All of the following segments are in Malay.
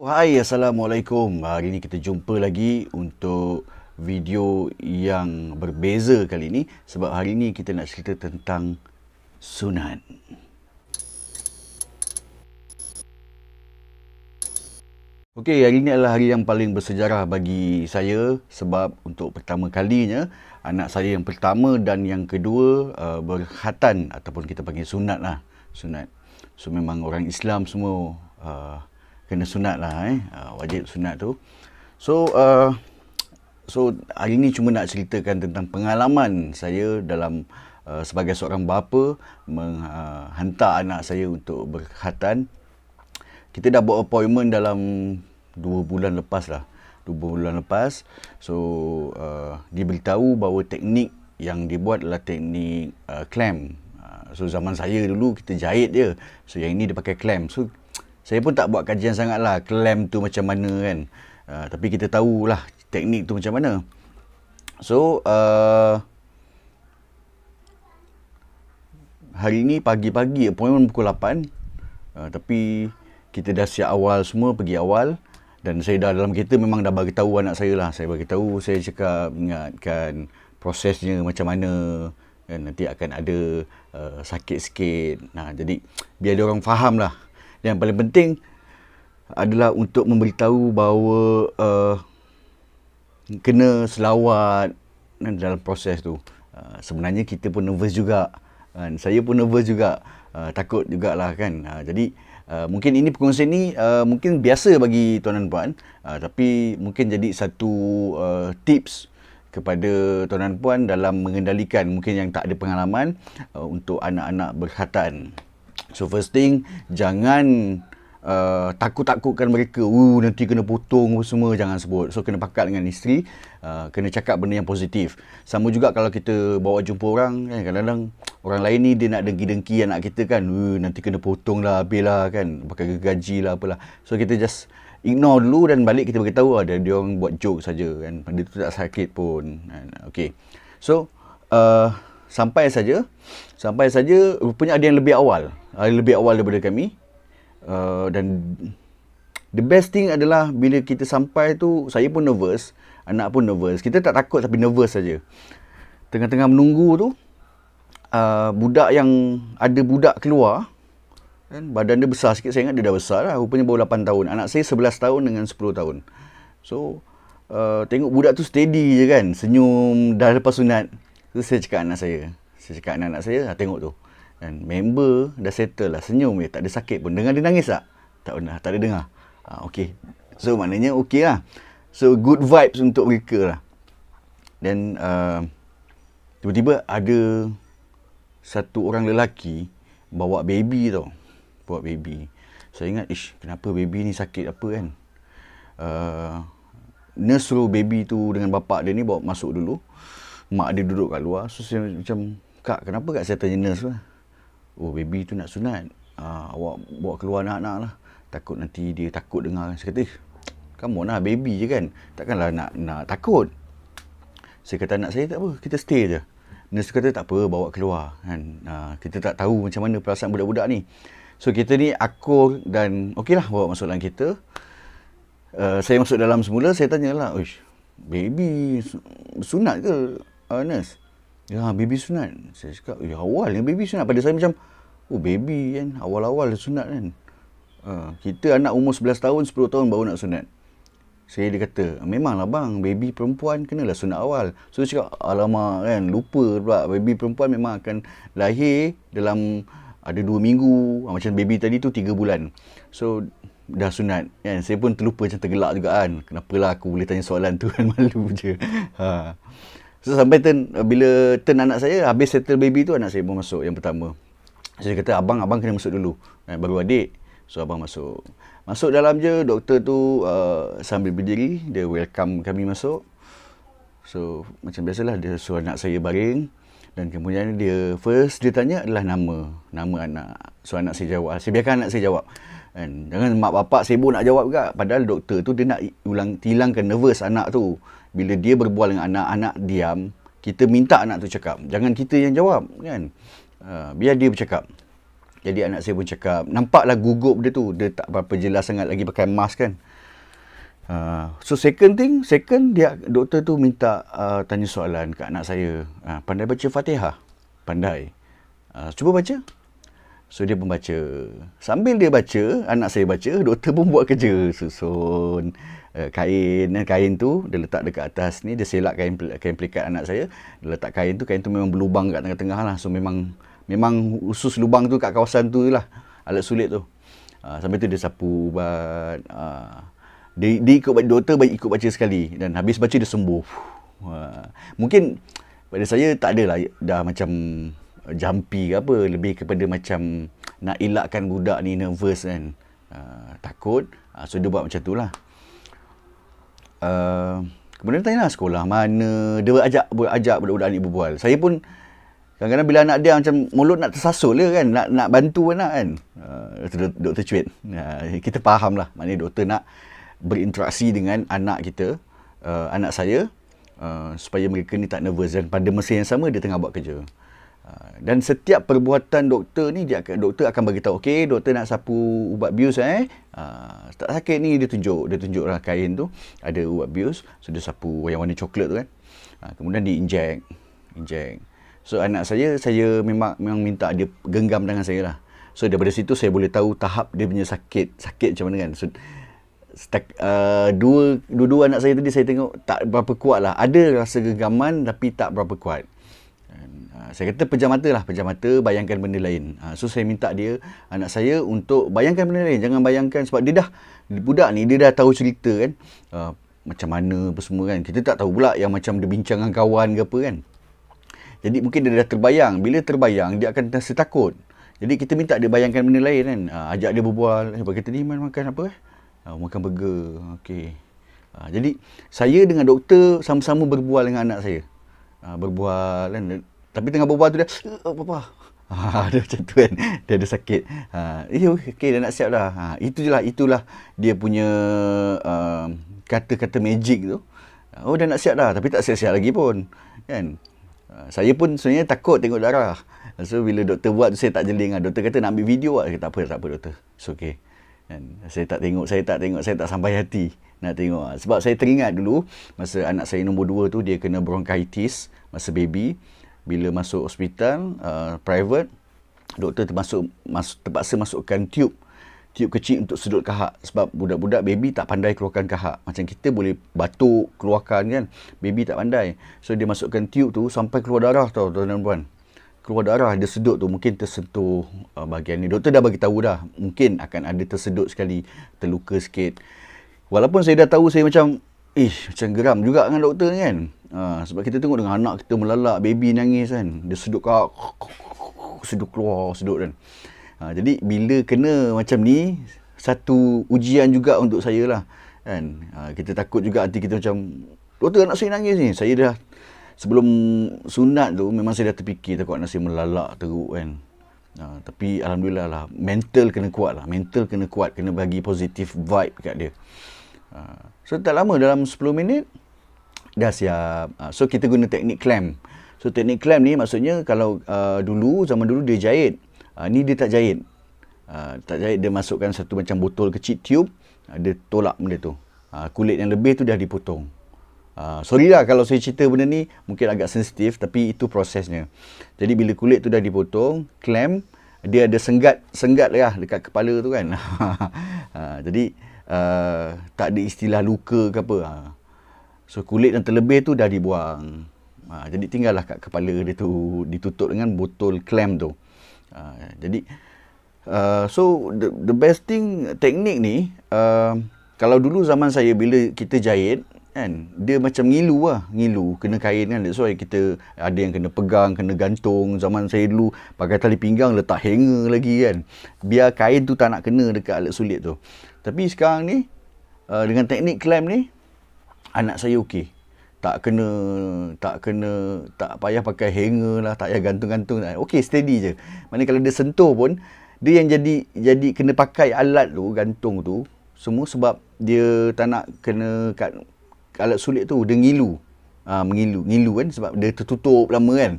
Hai, Assalamualaikum. Hari ini kita jumpa lagi untuk video yang berbeza kali ini. Sebab hari ini kita nak cerita tentang sunat. Okey, hari ini adalah hari yang paling bersejarah bagi saya. Sebab untuk pertama kalinya, anak saya yang pertama dan yang kedua berkhatan ataupun kita panggil sunat lah. Sunat. So memang orang Islam semua kena sunat lah, wajib sunat tu. So hari ni cuma nak ceritakan tentang pengalaman saya dalam sebagai seorang bapa menghantar anak saya untuk berkhatan. Kita dah buat appointment dalam 2 bulan lepas lah. 2 bulan lepas. So diberitahu bahawa teknik yang dibuat adalah teknik clamp. So zaman saya dulu kita jahit je. So yang ini dia pakai clamp. So saya pun tak buat kajian sangat lah clamp tu macam mana kan. Tapi kita tahulah teknik tu macam mana. So hari ni pagi-pagi appointment pukul 8. Tapi kita dah siap awal semua, pergi awal. Dan saya dah dalam kereta memang dah bagi tahu anak saya lah. Saya bagi tahu, saya cakap ingatkan prosesnya macam mana. Dan nanti akan ada sakit sikit. Jadi biar dia orang faham lah. Yang paling penting adalah untuk memberitahu bahawa kena selawat dalam proses tu. Sebenarnya kita pun nervous juga. Saya pun nervous juga. Takut jugalah kan. Jadi mungkin ini perkongsian ni mungkin biasa bagi tuan dan puan, tapi mungkin jadi satu tips kepada tuan dan puan dalam mengendalikan mungkin yang tak ada pengalaman untuk anak-anak berkhatan. So first thing, jangan takut-takutkan mereka, nanti kena potong semua, jangan sebut. So kena pakat dengan isteri, kena cakap benda yang positif. Sama juga kalau kita bawa jumpa orang kan, kadang-kadang orang lain ni dia nak dengki-dengki anak kita kan, nanti kena potong lah, habis lah kan, pakai gaji lah apalah. So kita just ignore dulu dan balik kita beritahu ada dia orang buat joke saja kan, benda tu tak sakit pun. Okay. So sampai saja rupanya ada yang lebih awal daripada kami. Dan the best thing adalah bila kita sampai tu, saya pun nervous, anak pun nervous. Kita tak takut tapi nervous saja. Tengah-tengah menunggu tu, budak keluar kan, badan dia besar sikit. Saya ingat dia dah besar lah, rupanya baru 8 tahun. Anak saya 11 tahun dengan 10 tahun. So tengok budak tu steady je kan, senyum dah lepas sunat. Tu saya cakap anak saya, tengok tu kan, member dah settle lah, senyum je, tak ada sakit pun. Dengar dia nangis tak? Tak pernah, tak ada dengar. Okay. So maknanya okay lah. So good vibes untuk mereka lah. Dan tiba-tiba ada satu orang lelaki bawa baby tau. Bawa baby. Saya ingat, kenapa baby ni sakit apa kan? Nurse suruh baby tu dengan bapak dia ni bawa masuk dulu. Mak dia duduk kat luar. So saya macam, Kak, kenapa Kak? Saya tanya nurse lah. Oh, baby tu nak sunat. Awak bawa keluar anak-anak lah. Takut nanti dia takut dengar. Saya kata, come on lah, baby je kan. Takkanlah nak takut. Saya kata anak saya tak apa, kita stay je. Nurse kata tak apa, bawa keluar kan. Kita tak tahu macam mana perasaan budak-budak ni. So kita ni akur dan okey lah, bawa masuk dalam kereta. Saya masuk dalam semula, saya tanyalah, baby sunat ke nurse? Ya, baby sunat. Saya cakap, awal ni baby sunat. Pada saya macam, baby kan, awal-awal sunat kan. Kita anak umur 11 tahun, 10 tahun baru nak sunat. Dia kata, memanglah bang, baby perempuan kenalah sunat awal. So saya cakap, alamak kan, lupa pula. Baby perempuan memang akan lahir dalam ada 2 minggu. Macam baby tadi tu 3 bulan. So dah sunat kan. Saya pun terlupa, macam tergelak juga kan. Kenapalah aku boleh tanya soalan tu kan, malu je. So sampai bila turn anak saya, habis settle baby tu, anak saya pun masuk yang pertama. Saya kata, abang kena masuk dulu. Baru adik. So abang masuk. Masuk dalam je, doktor tu sambil berdiri, dia welcome kami masuk. So macam biasalah, dia suruh anak saya baring. Dan kemudian dia tanya adalah nama anak. So anak saya jawab. Saya biarkan anak saya jawab. Kan? Jangan mak bapak sibuk nak jawab juga. Padahal doktor tu dia nak hilangkan nervous anak tu. Bila dia berbual dengan anak diam, kita minta anak tu cakap. Jangan kita yang jawab kan. Biar dia bercakap. Jadi anak saya pun cakap, nampaklah gugup dia tu. Dia tak berapa jelas sangat lagi pakai mask kan. So second, doktor tu minta tanya soalan kat anak saya. Pandai baca Fatihah? Pandai. Cuba baca. So dia pun baca. Sambil dia baca, anak saya baca, doktor pun buat kerja. Susun kain tu dia letak dekat atas ni, dia selak kain pelikat anak saya. Dia letak kain tu memang berlubang kat tengah-tengah lah. So memang usus lubang tu kat kawasan tu lah, alat sulit tu. Sambil tu dia sapu ubat. Dia ikut doktor, ikut baca sekali. Dan habis baca dia sembuh. Mungkin pada saya tak adalah dah macam jumpy ke apa, lebih kepada macam nak elakkan budak ni nervous kan, takut, so dia buat macam tu lah. Kemudian tanya lah sekolah mana, dia ajak budak-budak ni berbual. Saya pun kadang-kadang bila anak dia macam mulut nak tersasul je kan, nak bantu anak kan, doktor cuit. Kita faham lah, maknanya doktor nak berinteraksi dengan anak kita, anak saya, supaya mereka ni tak nervous, dan pada masa yang sama dia tengah buat kerja. Dan setiap perbuatan doktor ni, doktor akan bagi tahu, okey, doktor nak sapu ubat bius tak sakit ni, dia tunjuklah kain tu ada ubat bius, so dia sapu yang warna coklat tu kan. Kemudian dia inject. So anak saya memang minta dia genggam tangan saya lah. So daripada situ saya boleh tahu tahap dia punya sakit macam mana kan. So dua anak saya tadi saya tengok tak berapa kuat lah, ada rasa genggaman tapi tak berapa kuat. Saya kata pejam mata, bayangkan benda lain. So saya minta anak saya untuk bayangkan benda lain. Jangan bayangkan, sebab budak ni dia dah tahu cerita kan, macam mana apa semua kan. Kita tak tahu pula yang macam dia bincang dengan kawan ke apa kan. Jadi mungkin dia dah terbayang. Bila terbayang, dia akan rasa takut. Jadi kita minta dia bayangkan benda lain kan. Ajak dia berbual. Sebab kita ni makan apa? Makan burger. Okey. Jadi saya dengan doktor sama-sama berbual dengan anak saya. Berbual kan. Tapi tengah berbual tu dia, apa? Dia macam tu kan. Dia ada sakit. Okey, dah nak siap dah. Itulah dia punya kata-kata magic tu. Oh, dah nak siap dah. Tapi tak siap-siap lagi pun. Kan? Saya pun sebenarnya takut tengok darah. So, bila doktor buat tu, saya tak jeling. Doktor kata nak ambil video. Tak apa doktor. It's okay. Kan? Saya tak tengok. Saya tak sampai hati nak tengok. Sebab saya teringat dulu, masa anak saya nombor 2 tu, dia kena bronchitis masa baby. Bila masuk hospital private, doktor terpaksa masukkan tube kecil untuk sedut kahak. Sebab budak-budak baby tak pandai keluarkan kahak. Macam kita boleh batuk keluarkan kan, baby tak pandai. So dia masukkan tube tu sampai keluar darah tau tuan-tuan dan puan. Keluar darah, dia sedut tu mungkin tersentuh bahagian ni. Doktor dah bagi tahu dah, mungkin akan ada tersedut sekali, terluka sikit. Walaupun saya dah tahu, saya macam geram juga dengan doktor ni kan. Sebab kita tengok dengan anak kita melalak, baby nangis kan, dia sedut keluar kan. Jadi bila kena macam ni, satu ujian juga untuk saya lah kan. Kita takut juga, hati kita macam, doktor anak saya nangis ni. Saya dah sebelum sunat tu memang saya dah terfikir takut anak saya melalak teruk kan. Tapi alhamdulillah lah, mental kena kuat, kena bagi positive vibe kat dia. So tak lama, dalam 10 minit dah siap. So kita guna teknik clamp. So teknik clamp ni maksudnya kalau zaman dulu dia jahit. Ni dia tak jahit. Dia masukkan satu macam botol kecil tube, dia tolak benda tu. Kulit yang lebih tu dah dipotong. Sorry lah kalau saya cerita benda ni mungkin agak sensitif, tapi itu prosesnya. Jadi bila kulit tu dah dipotong, clamp, dia ada senggat lah dekat kepala tu kan. Jadi tak ada istilah luka ke apa. So kulit yang terlebih tu dah dibuang. Jadi tinggallah kat kepala dia tu ditutup dengan botol clamp tu. Jadi so the best thing, teknik ni, kalau dulu zaman saya bila kita jahit kan, dia macam ngilu kena kain kan. That's why kita ada yang kena pegang, kena gantung. Zaman saya dulu pakai tali pinggang, letak hanger lagi kan, biar kain tu tak nak kena dekat alat sulit tu. Tapi sekarang ni dengan teknik clamp ni, anak saya okey. Tak payah pakai hanger lah, tak payah gantung-gantung. Okey, steady je. Maknanya kalau dia sentuh pun, dia yang jadi kena pakai alat tu, gantung tu semua, sebab dia tak nak kena kat alat sulit tu. Dia ngilu kan, sebab dia tertutup lama kan.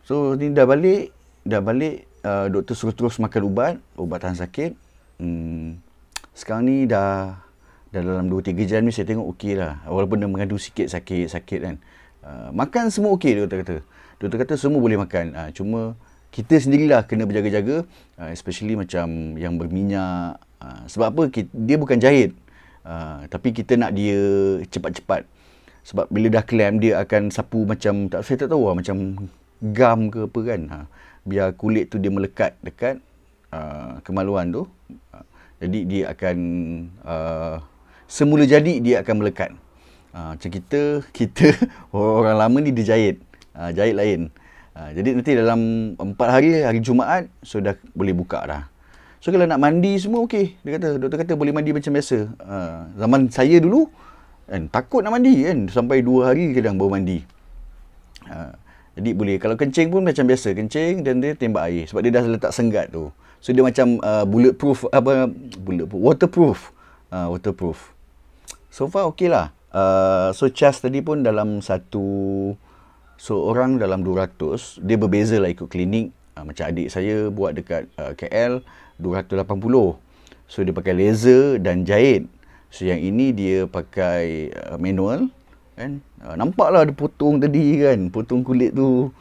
So ni dah balik, dah balik, doktor suruh terus makan ubat tahan sakit. Sekarang ni dah dalam 2-3 jam ni saya tengok okey lah. Walaupun dia mengadu sikit sakit kan. Makan semua okey, doktor kata. Doktor kata semua boleh makan. Cuma kita sendirilah kena berjaga-jaga, especially macam yang berminyak. Sebab apa? Dia bukan jahit. Tapi kita nak dia cepat-cepat. Sebab bila dah clamp, dia akan sapu macam, saya tak tahu lah, macam gam ke apa kan. Biar kulit tu dia melekat dekat kemaluan tu. Jadi dia akan, semula jadi dia akan melekat. Macam kita orang lama ni dia jahit. Jahit lain. Jadi nanti dalam 4 hari Jumaat, so dah boleh buka dah. So kalau nak mandi semua okey. Doktor kata boleh mandi macam biasa. Zaman saya dulu kan, takut nak mandi kan, sampai 2 hari kadang baru mandi. Jadi boleh, kalau kencing pun macam biasa, kencing dan dia tembak air sebab dia dah letak senggat tu. So dia macam waterproof. So far okey lah. So charge tadi pun dalam seorang dalam 200. Dia berbeza lah ikut klinik. Macam adik saya buat dekat KL 280. So dia pakai laser dan jahit. So yang ini dia pakai manual kan. Nampaklah dia potong tadi kan, potong kulit tu.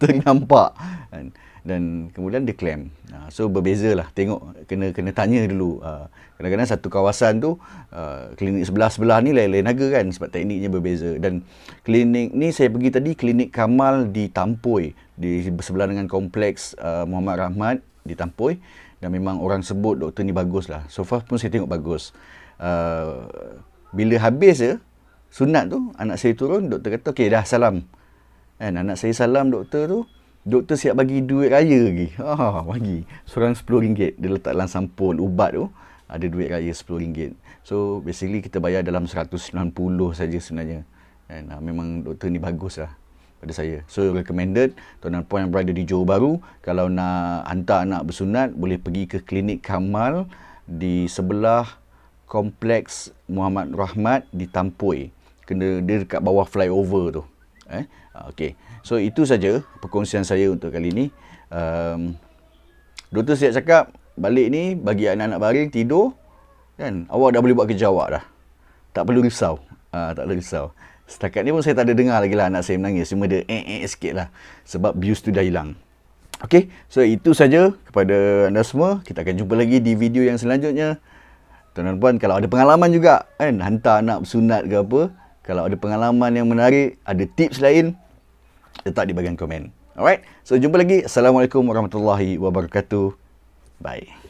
Ternampak kan. Dan kemudian dia clamp. So berbeza lah. Tengok, kena tanya dulu. Kadang-kadang satu kawasan tu, klinik sebelah-sebelah ni lain-lain harga kan, sebab tekniknya berbeza. Dan klinik ni saya pergi tadi, klinik Kamal di Tampoi, di sebelah dengan kompleks Muhammad Rahmat di Tampoi. Dan memang orang sebut doktor ni bagus lah. So far pun saya tengok bagus. Bila habis sunat tu, anak saya turun, doktor kata okey dah salam. Kan, anak saya salam doktor tu, doktor siap bagi duit raya lagi. Bagi. Seorang RM10. Dia letak dalam sampul ubat tu, ada duit raya RM10. So basically kita bayar dalam 190 saja sebenarnya. Dan memang doktor ni bagus lah pada saya. So recommended, tuan dan puan yang berada di Johor Bahru, kalau nak hantar anak bersunat, boleh pergi ke klinik Kamal di sebelah kompleks Muhammad Rahmat di Tampoi. Dia dekat bawah flyover tu. Okey. So itu saja perkongsian saya untuk kali ni. Doktor siap cakap balik ni bagi anak-anak baring tidur kan, awak dah boleh buat kerja awak dah. Tak perlu risau. Tak perlu risau. Setakat ni pun saya tak ada dengar lagi lah anak saya menangis. Cuma dia sikit lah. Sebab bius tu dah hilang. Okey. So itu saja kepada anda semua. Kita akan jumpa lagi di video yang selanjutnya. Tuan dan puan, kalau ada pengalaman juga kan, hantar anak bersunat ke apa, kalau ada pengalaman yang menarik, ada tips lain, letak di bahagian komen. Alright, so jumpa lagi. Assalamualaikum warahmatullahi wabarakatuh. Bye.